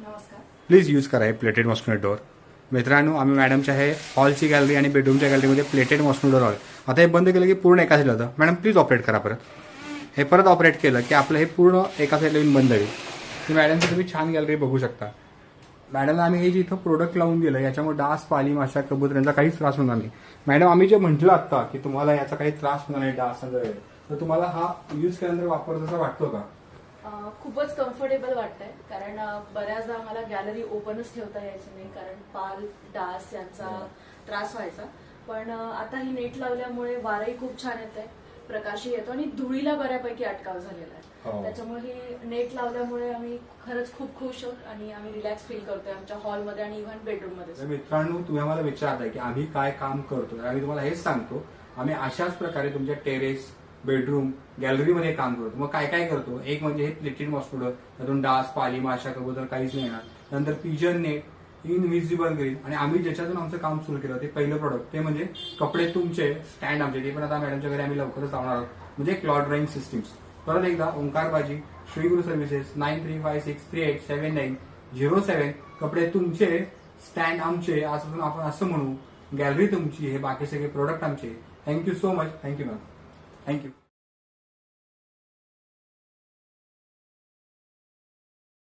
नमस्कार. Please use करा हे प्लेटेड मॉस्किटो डोअर. मित्रांनो, आम्ही मॅडमच्या हे हॉलची गॅलरी आणि बेडरूमच्या गॅलरीमध्ये प्लेटेड मॉस्किटो डोअर आहे. आता हे बंद केलं की पूर्ण एका साईडला होतं. मॅडम प्लीज ऑपरेट करा परत. हे परत ऑपरेट केलं की आपलं हे पूर्ण एका साईडला येऊन बंद होईल. ही मॅडमची तुम्ही छान गॅलरी बघू शकता. मॅडमला आम्ही हे जिथं प्रोडक्ट लावून दिलं याच्यामुळे डास, पाली, माशा, कबुतरांचा काहीच त्रास होणार नाही. मॅडम, आम्ही जे म्हटलं आता की तुम्हाला याचा काही त्रास होणार नाही डास वगैरे, तर तुम्हाला हा यूज केल्यानंतर वापर जसा वाटतो का? खूपच कम्फर्टेबल वाटतंय, कारण बऱ्याचदा आम्हाला गॅलरी ओपनच ठेवता यायची नाही, कारण पाल, डास यांचा त्रास व्हायचा. पण आता ही नेट लावल्यामुळे वारही खूप छान येते, प्रकाशही येतो आणि धुळीला बऱ्यापैकी अटकाव झालेला आहे. त्याच्यामुळे ही नेट लावल्यामुळे आम्ही खरंच खूप खुश आहोत आणि आम्ही रिलॅक्स फील करतोय आमच्या हॉलमध्ये आणि इव्हन बेडरूममध्ये. मित्रांनो, तुम्ही आम्हाला विचारताय की आम्ही काय काम करतो, आम्ही तुम्हाला हेच सांगतो. आम्ही अशाच प्रकारे तुमच्या टेरेस, बेडरूम, गॅलरीमध्ये काम करतो. मग काय काय करतो? एक म्हणजे हे प्लेटेड मॉस्किटो, त्यातून डास, पाली, माशा, कबूतर काहीच नाही येणार. नंतर पिजन नेट, इनव्हिजिबल ग्रीन, आणि आम्ही ज्याच्यातून आमचं काम सुरू केलं ते पहिलं प्रोडक्ट ते म्हणजे कपडे तुमचे, स्टँड आमचे, ते पण आता मॅडमच्या घरी आम्ही लवकरच लावणार आहोत, म्हणजे क्लॉथ ड्राईंग सिस्टीम्स. परत एकदा ओंकारबाजी, श्री गुरु सर्व्हिसेस, 9356387907. कपडे तुमचे, स्टँड आमचे, आजपासून आपण असं म्हणू. गॅलरी तुमची, हे बाकी सगळे प्रोडक्ट आमचे. Thank you so much. Thank you ma'am. Thank you.